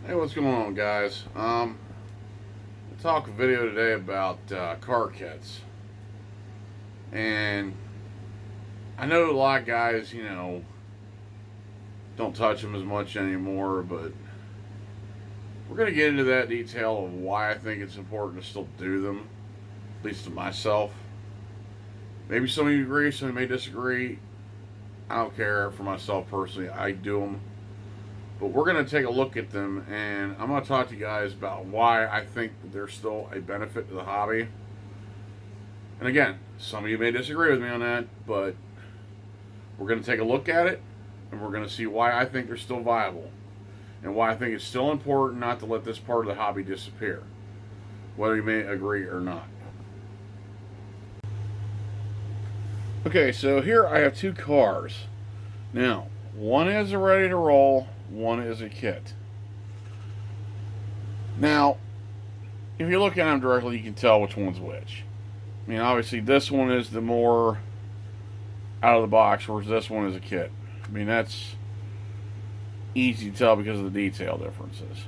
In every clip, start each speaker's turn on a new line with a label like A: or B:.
A: Hey, what's going on, guys? Talk a video today about car kits, and I know a lot of guys, don't touch them as much anymore, but we're gonna get into that detail of why I think it's important to still do them, at least to myself. Maybe some of you agree, some of you may disagree. I don't care. For myself personally, I do them. But we're going to take a look at them, and I'm going to talk to you guys about why I think that there's still a benefit to the hobby. And again, some of you may disagree with me on that, but we're going to take a look at it, and we're going to see why I think they're still viable, and why I think it's still important not to let this part of the hobby disappear, whether you may agree or not. Okay, so here I have two cars. Now, one is a ready to roll, one is a kit. Now, if you look at them directly, you can tell which one's which. I mean, obviously, this one is the more out of the box, whereas this one is a kit. I mean, that's easy to tell because of the detail differences.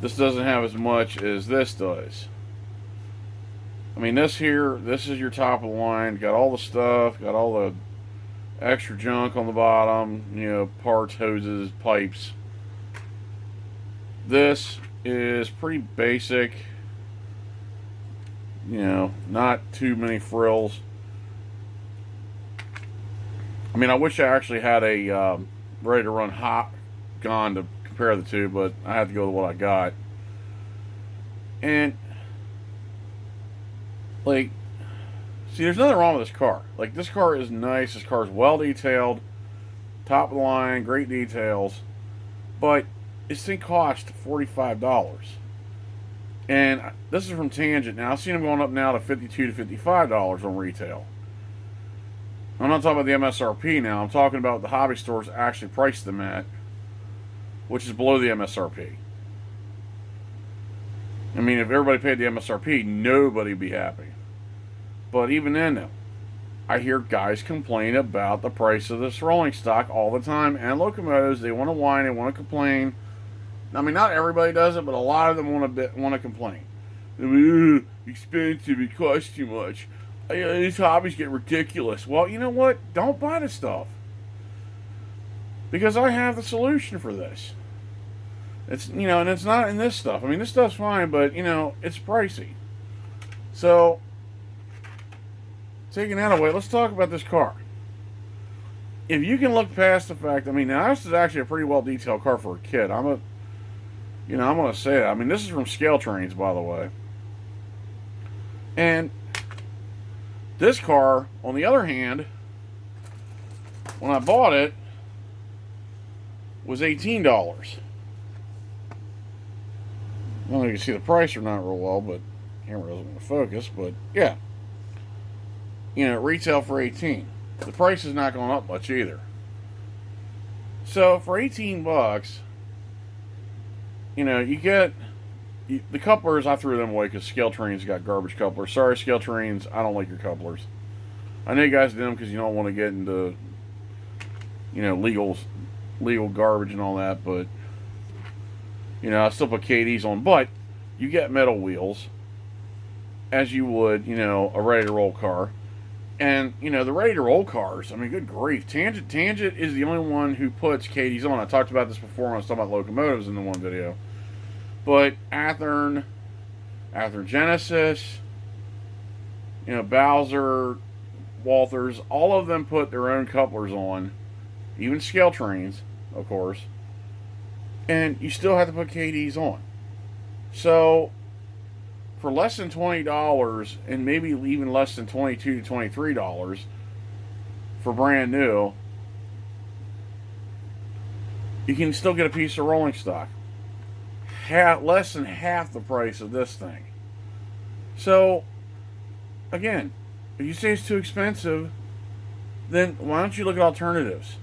A: This doesn't have as much as this does. I mean, this is your top of the line. Got all the stuff, got all the extra junk on the bottom, parts, hoses, pipes. This is pretty basic, not too many frills. I mean, I wish I actually had a ready to run hot gun to compare the two, but I had to go with what I got. And see, there's nothing wrong with this car. This car is nice. This car is well detailed, top of the line, great details. But this thing cost $45. And this is from Tangent. Now, I've seen them going up now to $52 to $55 on retail. I'm not talking about the MSRP now. I'm talking about the hobby stores actually priced them at, which is below the MSRP. I mean, if everybody paid the MSRP, nobody would be happy. But even then, I hear guys complain about the price of this rolling stock all the time, and locomotives. They want to whine, they want to complain. I mean, not everybody does it, but a lot of them want to complain. Expensive, it costs too much. These hobbies get ridiculous. Well, you know what? Don't buy the stuff, because I have the solution for this. It's and it's not in this stuff. I mean, this stuff's fine, but it's pricey. So, taking that away, let's talk about this car. If you can look past the fact, I mean, now this is actually a pretty well detailed car for a kid. I'm gonna say it. I mean, this is from Scale Trains, by the way. And this car, on the other hand, when I bought it, was $18. I don't know if you can see the price or not real well, but the camera doesn't want to focus. But yeah, retail for $18. The price is not going up much either. So for $18, you get the couplers. I threw them away because Scale Trains got garbage couplers. Sorry, Scale Trains, I don't like your couplers. I know you guys do them because you don't want to get into legal garbage and all that, but I still put KDs on. But you get metal wheels, as you would, a ready to roll car. And, the ready to roll cars, I mean, good grief. Tangent is the only one who puts KDs on. I talked about this before when I was talking about locomotives in the one video. But Athearn Genesis, Bowser, Walthers, all of them put their own couplers on. Even Scale Trains, of course. And you still have to put KDs on. So, for less than $20, and maybe even less than $22 to $23 for brand new, you can still get a piece of rolling stock. Less than half the price of this thing. So, again, if you say it's too expensive, then why don't you look at alternatives?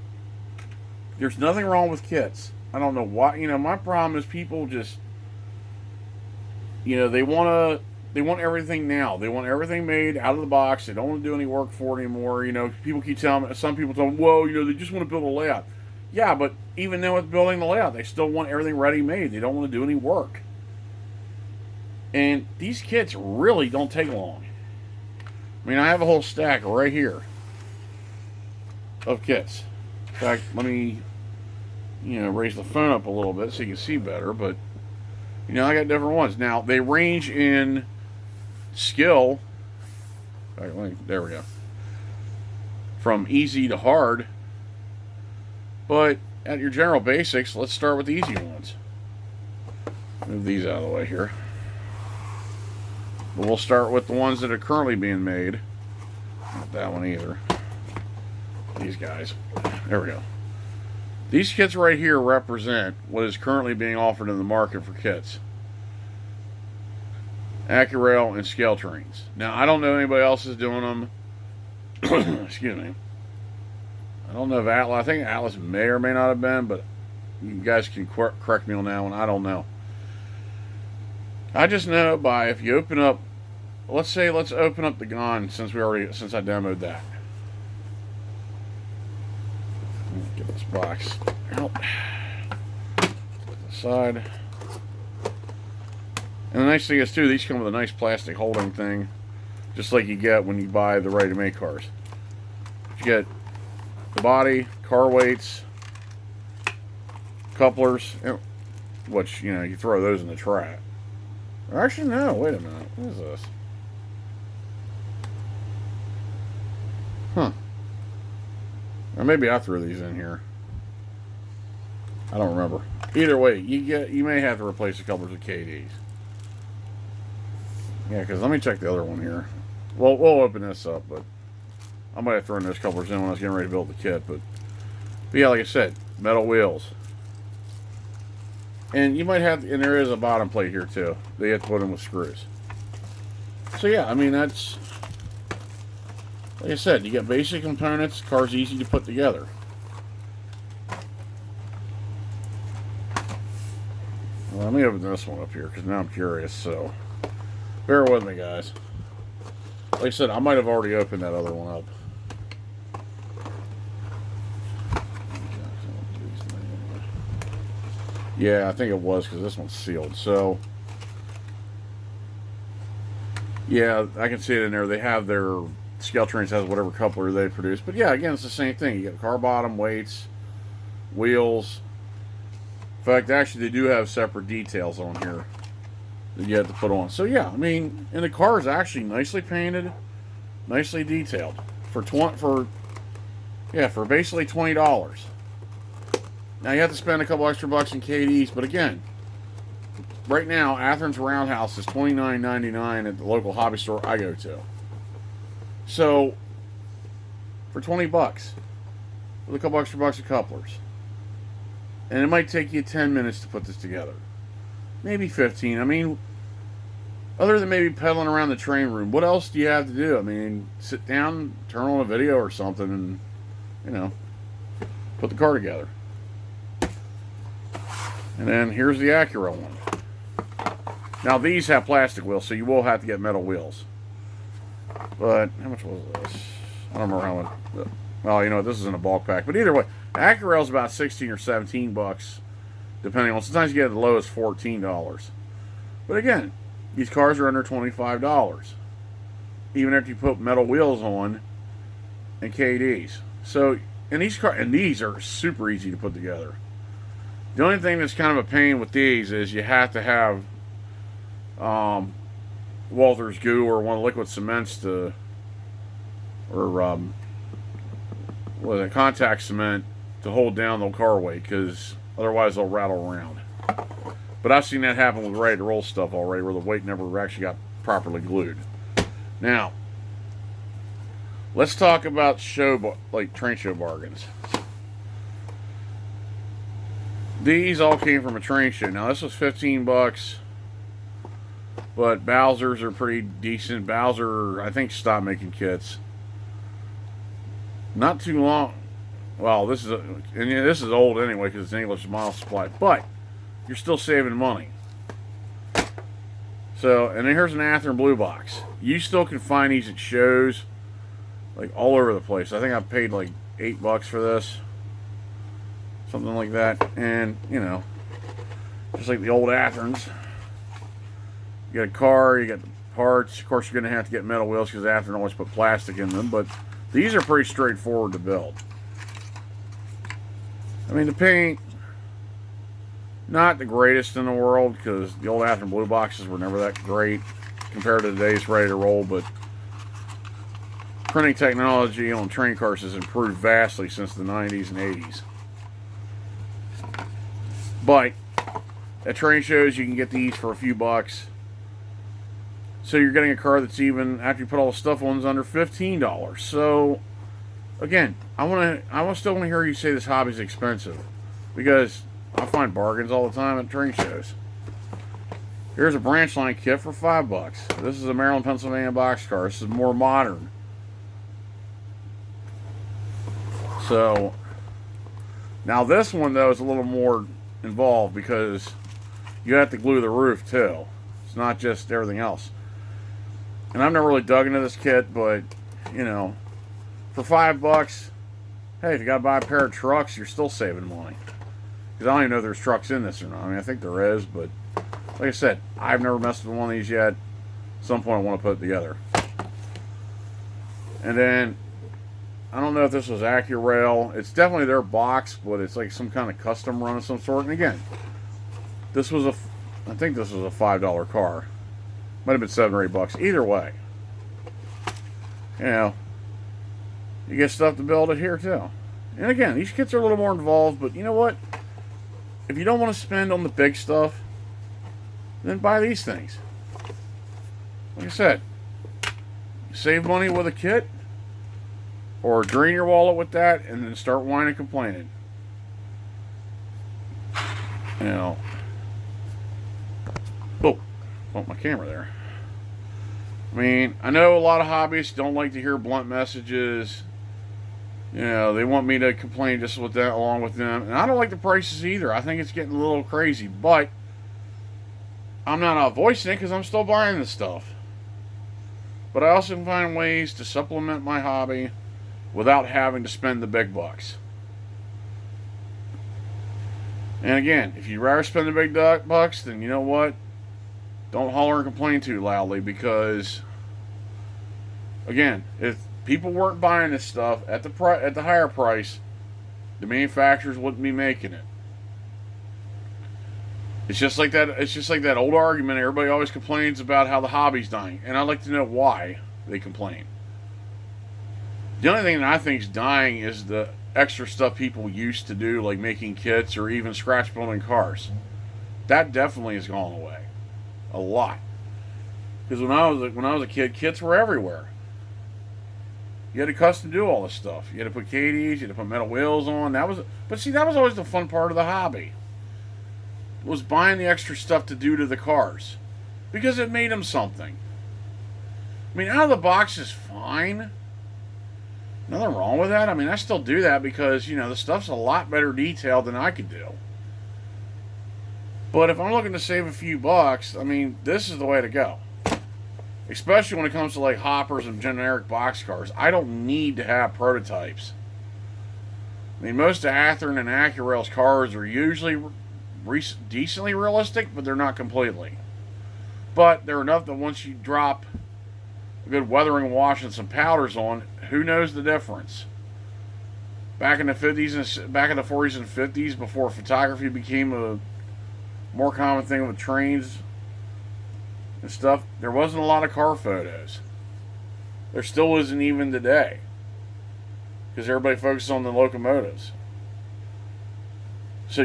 A: There's nothing wrong with kits. I don't know why. My problem is people just, they want everything now. They want everything made out of the box. They don't want to do any work for it anymore. People keep telling me, some people tell me, well, they just want to build a layout. Yeah, but even then with building the layout, they still want everything ready made. They don't want to do any work. And these kits really don't take long. I mean, I have a whole stack right here of kits. In fact, let me, raise the phone up a little bit so you can see better. But, I got different ones. Now, they range in skill. There we go. From easy to hard. But at your general basics, let's start with the easy ones. Move these out of the way here. But we'll start with the ones that are currently being made. Not that one either. These guys. There we go. These kits right here represent what is currently being offered in the market for kits. Accurail and scale trains. Now, I don't know anybody else is doing them. Excuse me. I don't know if Atlas, I think Atlas may or may not have been, but you guys can correct me on that one. I don't know. I just know by if you open up, let's open up the Gon since I demoed that. Get this box out. Put it aside. And the nice thing is too, these come with a nice plastic holding thing, just like you get when you buy the ready-to-make cars. You get the body, car weights, couplers, which, you throw those in the trash. Or actually, no, wait a minute. What is this? Huh. Or maybe I threw these in here. I don't remember. Either way, you may have to replace the couplers with KDs. Yeah, because let me check the other one here. We'll open this up, but I might have thrown those couplers in when I was getting ready to build the kit. But yeah, like I said, metal wheels. And you might have, and there is a bottom plate here too. They have to put in with screws. So yeah, I mean, that's, like I said, you got basic components. Car's easy to put together. Well, let me open this one up here because now I'm curious. So bear with me, guys. Like I said, I might have already opened that other one up. Yeah, I think it was because this one's sealed. So, yeah, I can see it in there. They have their scale trains has whatever coupler they produce. But yeah, again, it's the same thing. You got car bottom, weights, wheels. In fact, actually, they do have separate details on here that you have to put on. So yeah, I mean, and the car is actually nicely painted, nicely detailed for basically $20. Now you have to spend a couple extra bucks in KDs, but again, right now Athens Roundhouse is $29.99 at the local hobby store I go to. So for 20 bucks, with a couple extra bucks of couplers, and it might take you 10 minutes to put this together, maybe 15. I mean, other than maybe pedaling around the train room, what else do you have to do? I mean, sit down, turn on a video or something, and put the car together. And then here's the Acura one. Now these have plastic wheels, so you will have to get metal wheels. But how much was this? I don't remember how much. Well, this is in a bulk pack. But either way, Acura is about 16 or 17 bucks, depending on. Sometimes you get the lowest $14. But again, these cars are under $25, even if you put metal wheels on and KDs. So, and these are super easy to put together. The only thing that's kind of a pain with these is you have to have Walther's Goo or one of the liquid cements contact cement to hold down the car weight, because otherwise they'll rattle around. But I've seen that happen with ready to roll stuff already, where the weight never actually got properly glued. Now, let's talk about train show bargains. These all came from a train show. Now this was 15 bucks, but Bowser's are pretty decent. Bowser, I think, stopped making kits not too long. Well, this is old anyway because it's an English model supply, but you're still saving money. So, and then here's an Athearn Blue Box. You still can find these at shows, like all over the place. I think I paid like $8 for this. something like that. And, you know, just like the old Atherns, you got a car, you got the parts. Of course, you're going to have to get metal wheels because Athearn always put plastic in them, but these are pretty straightforward to build. I mean, the paint, not the greatest in the world because the old Athearn blue boxes were never that great compared to today's ready to roll, but printing technology on train cars has improved vastly since the 90s and 80s. But at train shows, you can get these for a few bucks. So you're getting a car that's even, after you put all the stuff on, is under $15. So, again, I still want to hear you say this hobby's expensive, because I find bargains all the time at train shows. Here's a branch line kit for $5. This is a Maryland, Pennsylvania boxcar. This is more modern. So, now this one though is a little more involved because you have to glue the roof too. It's not just everything else. And I've never really dug into this kit, but you know, for $5, hey, if you got to buy a pair of trucks, you're still saving money. Because I don't even know if there's trucks in this or not. I mean, I think there is, but like I said, I've never messed with one of these yet. At some point, I want to put it together. And then, I don't know if this was AccuRail. It's definitely their box, but it's like some kind of custom run of some sort. And again, this was I think this was a $5 car. Might have been $7 or $8. Either way, you know, you get stuff to build it here too. And again, these kits are a little more involved, but you know what? If you don't want to spend on the big stuff, then buy these things. Like I said, save money with a kit, or drain your wallet with that, and then start whining and complaining. You know. Oh, bumped my camera there. I mean, I know a lot of hobbyists don't like to hear blunt messages. You know, they want me to complain just with that along with them. And I don't like the prices either. I think it's getting a little crazy. But I'm not voicing it because I'm still buying this stuff. But I also find ways to supplement my hobby without having to spend the big bucks. And again, if you'd rather spend the big bucks, then you know what? Don't holler and complain too loudly, because again, if people weren't buying this stuff at the higher price, the manufacturers wouldn't be making it. It's just like that. It's just like that old argument. Everybody always complains about how the hobby's dying, and I'd like to know why they complain. The only thing that I think is dying is the extra stuff people used to do, like making kits or even scratch building cars. That definitely has gone away. A lot. Because when I was a kid, kits were everywhere. You had to custom do all this stuff. You had to put KDs, you had to put metal wheels on. But see, that was always the fun part of the hobby. Was buying the extra stuff to do to the cars, because it made them something. I mean, out of the box is fine. Nothing wrong with that. I mean, I still do that because, you know, the stuff's a lot better detailed than I could do. But if I'm looking to save a few bucks, I mean, this is the way to go. Especially when it comes to like hoppers and generic box cars. I don't need to have prototypes. I mean, most of Athearn and AccuRail's cars are usually decently realistic, but they're not completely. But they're enough that once you drop a good weathering wash and some powders on, who knows the difference? Back in the 40s and 50s, before photography became a more common thing with trains and stuff, there wasn't a lot of car photos. There still isn't even today, because everybody focuses on the locomotives. So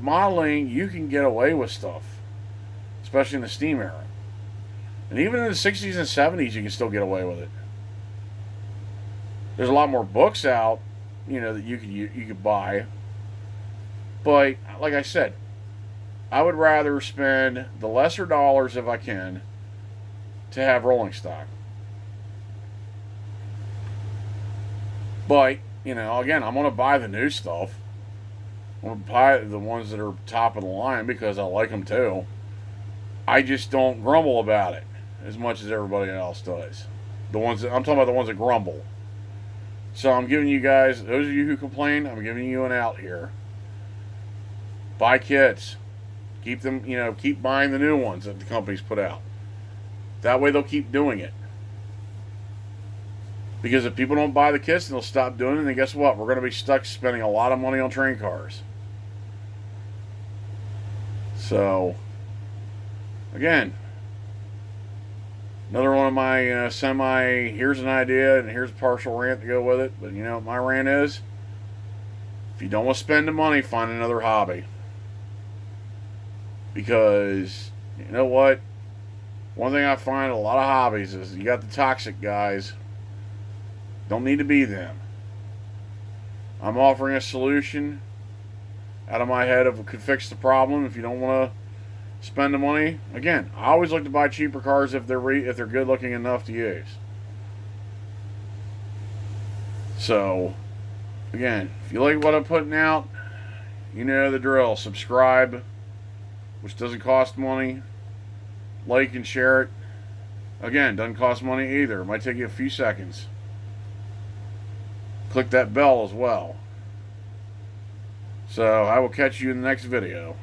A: modeling, you can get away with stuff, especially in the steam era. And even in the 60s and 70s, you can still get away with it. There's a lot more books out, you know, that you could buy. But like I said, I would rather spend the lesser dollars if I can to have rolling stock. But, you know, again, I'm going to buy the new stuff. I'm going to buy the ones that are top of the line because I like them too. I just don't grumble about it as much as everybody else does. I'm talking about the ones that grumble. So I'm giving you guys, those of you who complain, I'm giving you an out here. Buy kits. Keep them, keep buying the new ones that the companies put out. That way they'll keep doing it. Because if people don't buy the kits and they'll stop doing it, then guess what? We're going to be stuck spending a lot of money on train cars. So, again, another one of my here's an idea and here's a partial rant to go with it. But you know what my rant is? If you don't want to spend the money, find another hobby. Because, you know what? One thing I find in a lot of hobbies is you got the toxic guys. Don't need to be them. I'm offering a solution out of my head of could fix the problem if you don't want to spend the money. Again, I always look to buy cheaper cars if they're good looking enough to use. So, again, if you like what I'm putting out, you know the drill. Subscribe, which doesn't cost money. Like and share it. Again, doesn't cost money either. It might take you a few seconds. Click that bell as well. So I will catch you in the next video.